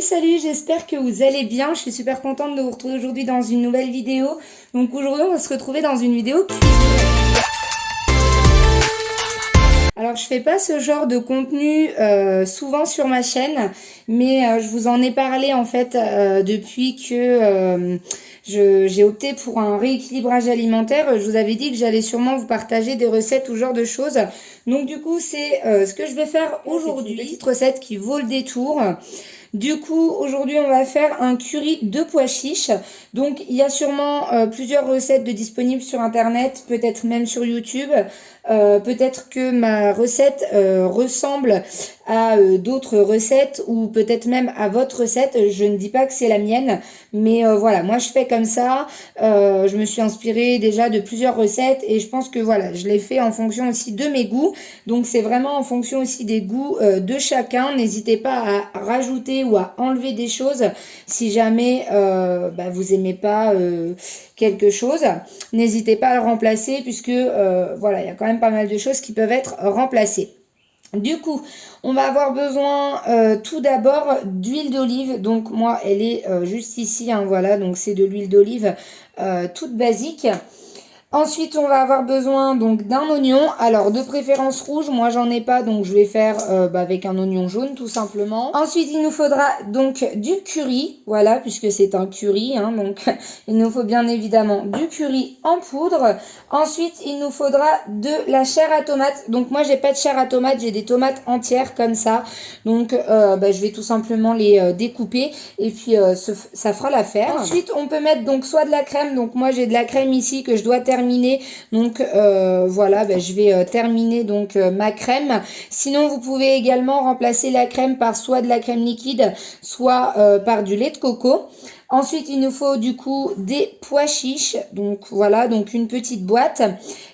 Salut, j'espère que vous allez bien. Je suis super contente de vous retrouver aujourd'hui dans une nouvelle vidéo. Donc aujourd'hui, on va se retrouver dans une vidéo cuisine. Alors, je fais pas ce genre de contenu souvent sur ma chaîne, mais je vous en ai parlé en fait depuis que j'ai opté pour un rééquilibrage alimentaire. Je vous avais dit que j'allais sûrement vous partager des recettes ou ce genre de choses. Donc du coup, c'est ce que je vais faire aujourd'hui. Une petite recette qui vaut le détour. Du coup, aujourd'hui, on va faire un curry de pois chiches. Donc, il y a sûrement plusieurs recettes disponibles sur Internet, peut-être même sur YouTube. Peut-être que ma recette ressemble à d'autres recettes ou peut-être même à votre recette. Je ne dis pas que c'est la mienne, mais voilà, moi je fais comme ça. Je me suis inspirée déjà de plusieurs recettes et je pense que voilà, je l'ai fait en fonction aussi de mes goûts. Donc c'est vraiment en fonction aussi des goûts de chacun. N'hésitez pas à rajouter ou à enlever des choses si jamais vous aimez pas quelque chose. N'hésitez pas à le remplacer puisque voilà, il y a quand même pas mal de choses qui peuvent être remplacées. Du coup, on va avoir besoin tout d'abord d'huile d'olive. Donc moi, elle est juste ici, hein, voilà, donc c'est de l'huile d'olive toute basique. Ensuite, on va avoir besoin donc d'un oignon, alors de préférence rouge, moi j'en ai pas donc je vais faire avec un oignon jaune tout simplement. Ensuite, il nous faudra donc du curry, voilà, puisque c'est un curry, hein, donc il nous faut bien évidemment du curry en poudre. Ensuite, il nous faudra de la chair à tomate, donc moi j'ai pas de chair à tomate, j'ai des tomates entières comme ça, donc je vais tout simplement les découper et puis ça fera l'affaire. Ensuite, on peut mettre donc soit de la crème, donc moi j'ai de la crème ici que je dois terminer. Donc voilà, je vais terminer donc ma crème. Sinon, vous pouvez également remplacer la crème par soit de la crème liquide, soit par du lait de coco. Ensuite, il nous faut du coup des pois chiches. Donc voilà, donc une petite boîte.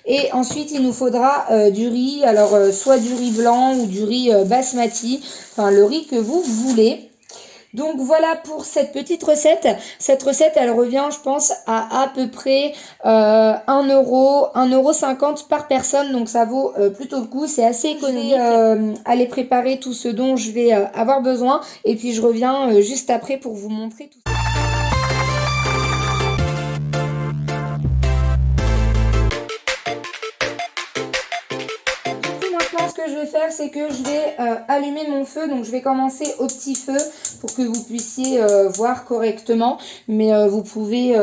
Et ensuite, il nous faudra du riz. Alors, soit du riz blanc ou du riz basmati. Enfin, le riz que vous voulez. Donc voilà pour cette petite recette. Cette recette, elle revient, je pense, à peu près 1 euro, 1,50 € par personne. Donc ça vaut plutôt le coup. C'est assez économique. Aller préparer tout ce dont je vais avoir besoin. Et puis je reviens juste après pour vous montrer tout ça. Ce que je vais faire, c'est que je vais allumer mon feu. Donc je vais commencer au petit feu pour que vous puissiez voir correctement. Mais vous pouvez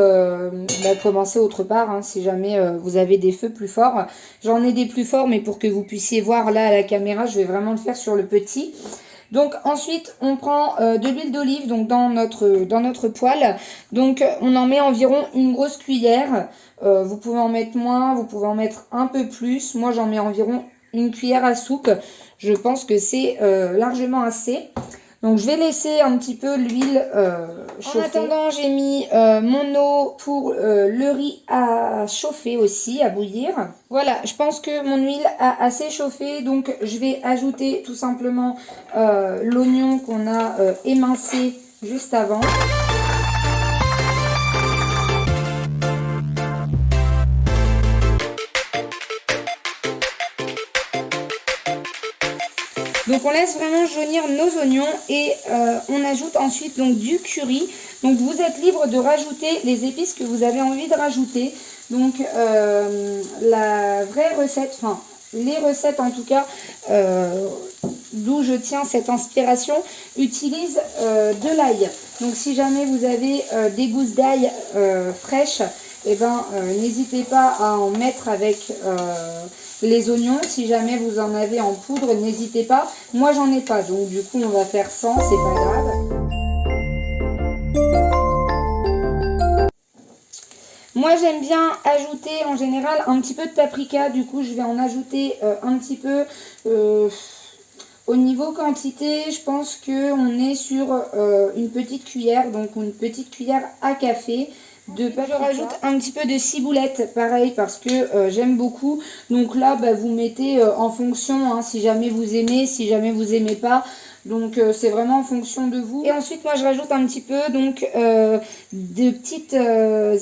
commencer autre part hein, si jamais vous avez des feux plus forts. J'en ai des plus forts, mais pour que vous puissiez voir là à la caméra, je vais vraiment le faire sur le petit. Donc ensuite on prend de l'huile d'olive donc dans notre poêle. Donc on en met environ une grosse cuillère. Vous pouvez en mettre moins, vous pouvez en mettre un peu plus. Moi j'en mets environ une cuillère à soupe. Je pense que c'est largement assez. Donc je vais laisser un petit peu l'huile chauffer. En attendant, j'ai mis mon eau pour le riz à chauffer aussi, à bouillir. Voilà, je pense que mon huile a assez chauffé. Donc je vais ajouter tout simplement l'oignon qu'on a émincé juste avant. Donc on laisse vraiment jaunir nos oignons et on ajoute ensuite donc du curry. Donc vous êtes libre de rajouter les épices que vous avez envie de rajouter. Donc la vraie recette, enfin les recettes en tout cas, d'où je tiens cette inspiration, utilisent de l'ail. Donc si jamais vous avez des gousses d'ail fraîches, n'hésitez pas à en mettre avec les oignons. Si jamais vous en avez en poudre, n'hésitez pas. Moi, j'en ai pas, donc du coup, on va faire sans, c'est pas grave. Moi, j'aime bien ajouter en général un petit peu de paprika. Du coup, je vais en ajouter un petit peu. Au niveau quantité, je pense qu'on est sur une petite cuillère, donc une petite cuillère à café. Je rajoute un petit peu de ciboulette, pareil, parce que j'aime beaucoup. Donc là, vous mettez en fonction, hein, si jamais vous aimez, si jamais vous aimez pas. Donc c'est vraiment en fonction de vous. Et ensuite, moi, je rajoute un petit peu donc de petites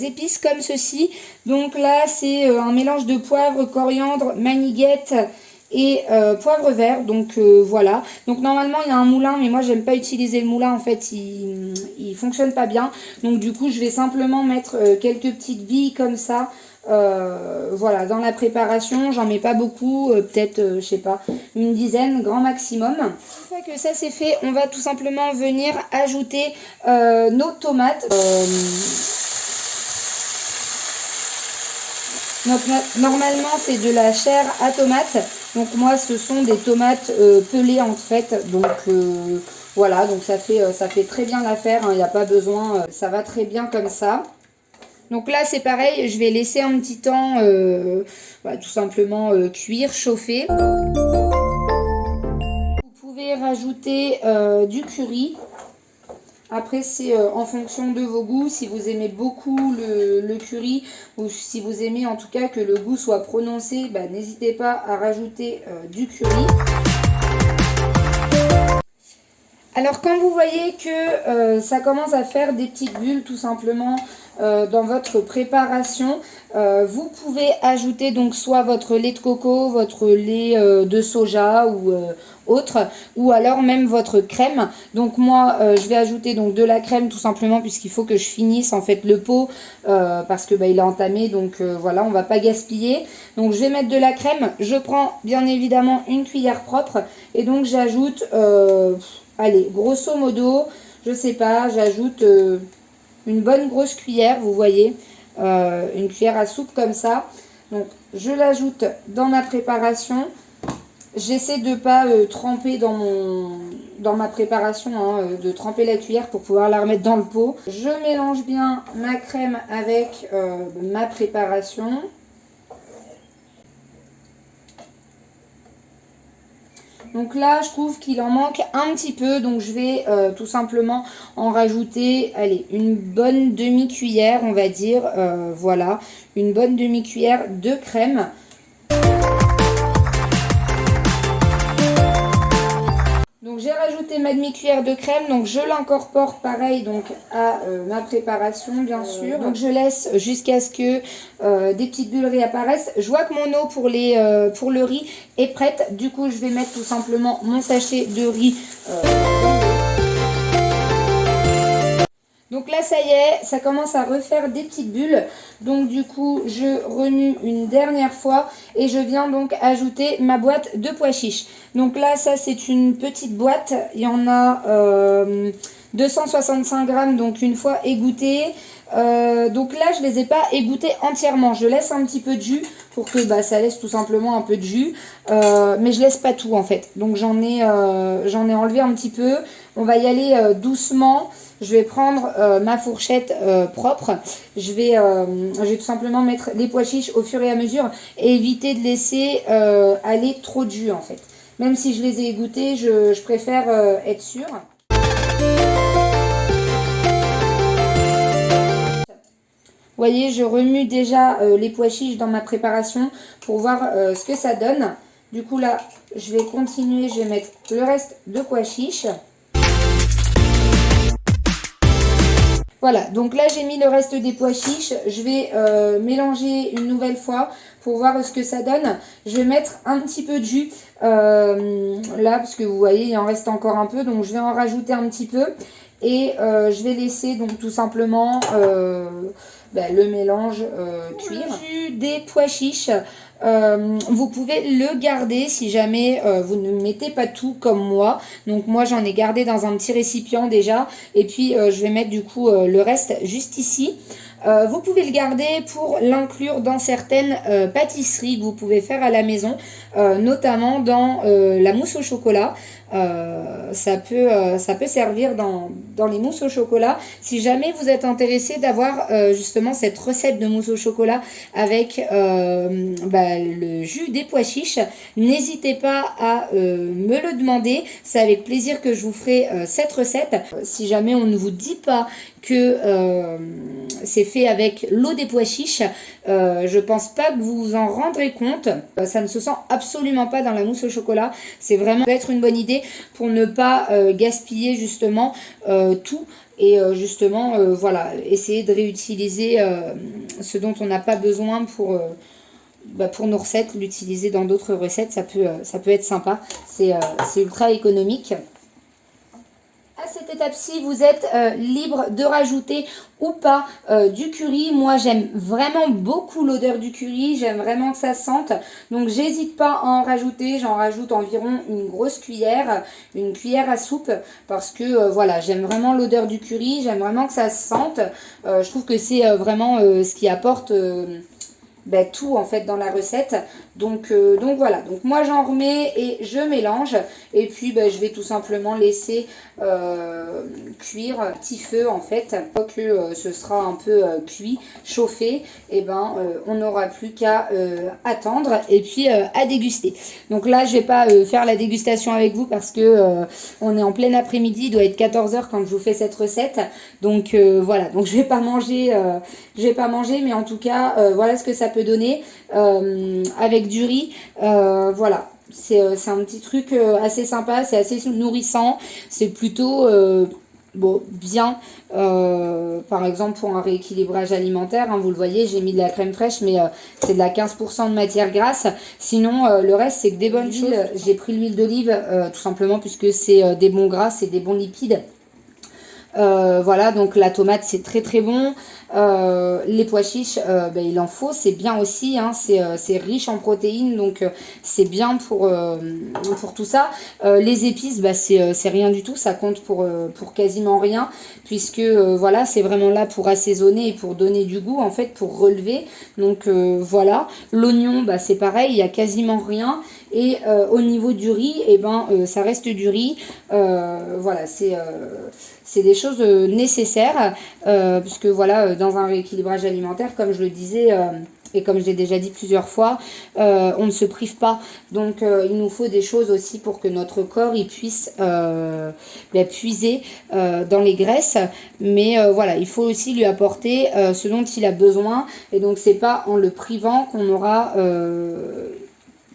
épices comme ceci. Donc là, c'est un mélange de poivre, coriandre, maniguette et poivre vert. Donc voilà. Donc normalement il y a un moulin, mais moi j'aime pas utiliser le moulin, en fait il fonctionne pas bien. Donc du coup je vais simplement mettre quelques petites billes comme ça. Voilà, dans la préparation, j'en mets pas beaucoup, peut-être, je sais pas, une dizaine, grand maximum. Une fois que ça c'est fait, on va tout simplement venir ajouter nos tomates. Donc, normalement c'est de la chair à tomate, donc moi ce sont des tomates pelées en fait, donc voilà, donc ça fait très bien l'affaire, hein, il n'y a pas besoin, ça va très bien comme ça. Donc là c'est pareil, je vais laisser un petit temps voilà, tout simplement cuire, chauffer. Vous pouvez rajouter du curry. Après c'est en fonction de vos goûts, si vous aimez beaucoup le curry ou si vous aimez en tout cas que le goût soit prononcé, bah, n'hésitez pas à rajouter du curry. Alors quand vous voyez que ça commence à faire des petites bulles tout simplement dans votre préparation, vous pouvez ajouter donc soit votre lait de coco, votre lait de soja ou autre, ou alors même votre crème. Donc moi je vais ajouter donc de la crème tout simplement puisqu'il faut que je finisse en fait le pot parce que bah, il est entamé, donc voilà, on va pas gaspiller. Donc je vais mettre de la crème, je prends bien évidemment une cuillère propre et donc j'ajoute allez, grosso modo, je sais pas, j'ajoute une bonne grosse cuillère, vous voyez, une cuillère à soupe comme ça. Donc, je l'ajoute dans ma préparation. J'essaie de ne pas tremper dans ma préparation, hein, de tremper la cuillère pour pouvoir la remettre dans le pot. Je mélange bien ma crème avec ma préparation. Donc là, je trouve qu'il en manque un petit peu, donc je vais tout simplement en rajouter, allez, une bonne demi-cuillère, on va dire, voilà, une bonne demi-cuillère de crème. Donc j'ai rajouté ma demi-cuillère de crème, donc je l'incorpore pareil donc à ma préparation bien sûr. Donc je laisse jusqu'à ce que des petites bulles réapparaissent. Je vois que mon eau pour le riz est prête, du coup je vais mettre tout simplement mon sachet de riz donc là ça y est, ça commence à refaire des petites bulles. Donc du coup je remue une dernière fois et je viens donc ajouter ma boîte de pois chiches. Donc là ça c'est une petite boîte, il y en a 265 grammes donc une fois égoutté. Donc là je les ai pas égouttés entièrement, je laisse un petit peu de jus pour que bah, ça laisse tout simplement un peu de jus, mais je laisse pas tout en fait. Donc j'en ai enlevé un petit peu, on va y aller doucement. Je vais prendre ma fourchette propre, je vais tout simplement mettre les pois chiches au fur et à mesure et éviter de laisser aller trop de jus en fait. Même si je les ai égouttés, je préfère être sûre. Vous voyez, je remue déjà les pois chiches dans ma préparation pour voir ce que ça donne. Du coup là, je vais continuer, je vais mettre le reste de pois chiches. Voilà, donc là j'ai mis le reste des pois chiches, je vais mélanger une nouvelle fois pour voir ce que ça donne. Je vais mettre un petit peu de jus là parce que vous voyez il en reste encore un peu, donc je vais en rajouter un petit peu et je vais laisser donc tout simplement le mélange cuire. Le jus des pois chiches, vous pouvez le garder si jamais vous ne mettez pas tout comme moi. Donc moi j'en ai gardé dans un petit récipient déjà et puis je vais mettre du coup le reste juste ici. Vous pouvez le garder pour l'inclure dans certaines pâtisseries que vous pouvez faire à la maison, notamment dans la mousse au chocolat. Ça peut servir dans les mousses au chocolat. Si jamais vous êtes intéressé d'avoir justement cette recette de mousse au chocolat avec le jus des pois chiches, n'hésitez pas à me le demander. C'est avec plaisir que je vous ferai cette recette. Si jamais on ne vous dit pas que c'est fait avec l'eau des pois chiches, je pense pas que vous vous en rendrez compte. Ça ne se sent absolument pas dans la mousse au chocolat. C'est vraiment peut-être une bonne idée pour ne pas gaspiller justement tout et justement voilà, essayer de réutiliser ce dont on n'a pas besoin pour nos recettes, l'utiliser dans d'autres recettes, ça peut être sympa. C'est ultra économique. À cette étape-ci, vous êtes libre de rajouter ou pas du curry. Moi, j'aime vraiment beaucoup l'odeur du curry. J'aime vraiment que ça sente. Donc, j'hésite pas à en rajouter. J'en rajoute environ une grosse cuillère, une cuillère à soupe. Parce que, voilà, j'aime vraiment l'odeur du curry. J'aime vraiment que ça sente. Je trouve que c'est vraiment ce qui apporte... tout en fait dans la recette. Donc voilà, donc moi j'en remets et je mélange et puis je vais tout simplement laisser cuire à petit feu en fait. Une fois que ce sera un peu cuit, chauffé, et on n'aura plus qu'à attendre et puis à déguster. Donc là je vais pas faire la dégustation avec vous parce que on est en plein après-midi, il doit être 14 h quand je vous fais cette recette. Donc voilà, donc je vais pas manger mais en tout cas voilà ce que ça peut donner avec du riz. Voilà, c'est un petit truc assez sympa, c'est assez nourrissant, c'est plutôt bien, par exemple pour un rééquilibrage alimentaire, hein, vous le voyez, j'ai mis de la crème fraîche, mais c'est de la 15% de matière grasse. Sinon, le reste, c'est que des bonnes choses. J'ai pris l'huile d'olive, tout simplement, puisque c'est des bons gras, c'est des bons lipides. Voilà, donc la tomate c'est très très bon. Les pois chiches, il en faut, c'est bien aussi, hein, c'est riche en protéines, donc c'est bien pour tout ça. Les épices, c'est rien du tout, ça compte pour quasiment rien, puisque voilà, c'est vraiment là pour assaisonner et pour donner du goût, en fait, pour relever. Donc voilà, l'oignon, c'est pareil, il y a quasiment rien. Et au niveau du riz, ça reste du riz. Voilà, c'est des choses nécessaires, puisque voilà, dans un rééquilibrage alimentaire, comme je le disais, et comme je l'ai déjà dit plusieurs fois, on ne se prive pas. Donc il nous faut des choses aussi pour que notre corps il puisse puiser dans les graisses. Mais voilà, il faut aussi lui apporter ce dont il a besoin. Et donc c'est pas en le privant qu'on aura...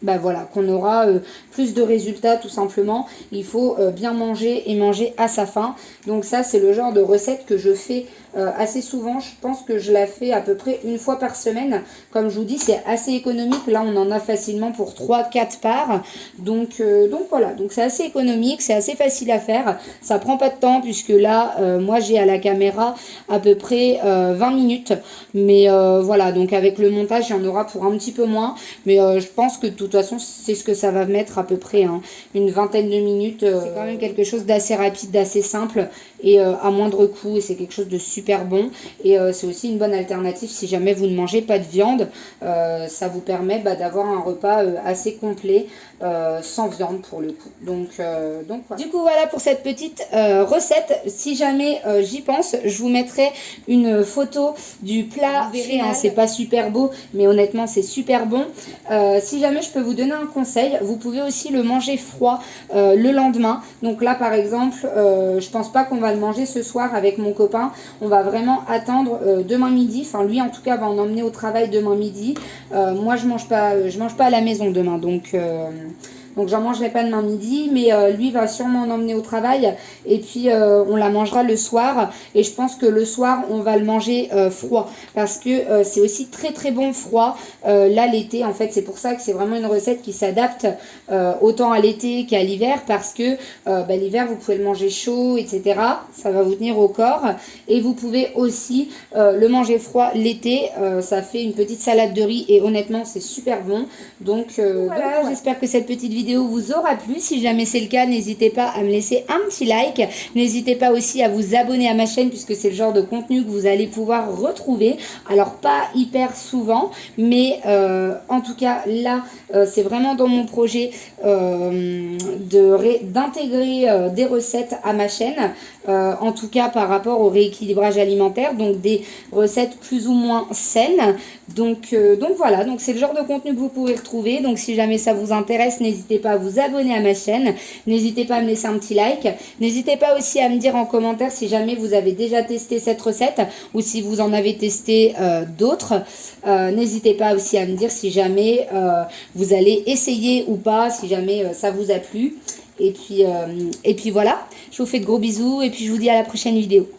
voilà, qu'on aura plus de résultats tout simplement. Il faut bien manger et manger à sa faim. Donc ça c'est le genre de recette que je fais assez souvent. Je pense que je la fais à peu près une fois par semaine. Comme je vous dis, c'est assez économique. Là on en a facilement pour 3-4 parts. Donc voilà, donc c'est assez économique, c'est assez facile à faire. Ça prend pas de temps puisque là moi j'ai à la caméra à peu près 20 minutes. Mais voilà, donc avec le montage il y en aura pour un petit peu moins. Mais je pense que de toute façon c'est ce que ça va mettre à peu près, hein, une vingtaine de minutes. C'est quand même quelque chose d'assez rapide, d'assez simple et à moindre coût, et c'est quelque chose de super bon. Et c'est aussi une bonne alternative si jamais vous ne mangez pas de viande. Ça vous permet d'avoir un repas assez complet sans viande pour le coup. Donc voilà. Du coup voilà pour cette petite recette. Si jamais j'y pense, je vous mettrai une photo du plat fait, hein, c'est pas super beau mais honnêtement c'est super bon. Si jamais je peux vous donner un conseil, vous pouvez aussi le manger froid le lendemain. Donc là par exemple je pense pas qu'on va le manger ce soir avec mon copain, on va vraiment attendre demain midi. Enfin lui en tout cas va en emmener au travail demain midi. Moi je mange pas à la maison demain, donc j'en mangerai pas demain midi, mais lui va sûrement en emmener au travail et puis on la mangera le soir. Et je pense que le soir on va le manger froid parce que c'est aussi très très bon froid. Là l'été en fait, c'est pour ça que c'est vraiment une recette qui s'adapte autant à l'été qu'à l'hiver, parce que l'hiver vous pouvez le manger chaud, etc. Ça va vous tenir au corps. Et vous pouvez aussi le manger froid l'été. Ça fait une petite salade de riz et honnêtement c'est super bon. Donc voilà, j'espère que cette petite vidéo vous aura plu. Si jamais c'est le cas, n'hésitez pas à me laisser un petit like. N'hésitez pas aussi à vous abonner à ma chaîne puisque c'est le genre de contenu que vous allez pouvoir retrouver. Alors pas hyper souvent, mais en tout cas là c'est vraiment dans mon projet d'intégrer des recettes à ma chaîne, en tout cas par rapport au rééquilibrage alimentaire, donc des recettes plus ou moins saines. Donc voilà, donc c'est le genre de contenu que vous pouvez retrouver. Donc si jamais ça vous intéresse, n'hésitez pas à vous abonner à ma chaîne, n'hésitez pas à me laisser un petit like, n'hésitez pas aussi à me dire en commentaire si jamais vous avez déjà testé cette recette ou si vous en avez testé d'autres. N'hésitez pas aussi à me dire si jamais vous allez essayer ou pas, si jamais ça vous a plu. Et puis voilà, je vous fais de gros bisous et puis je vous dis à la prochaine vidéo.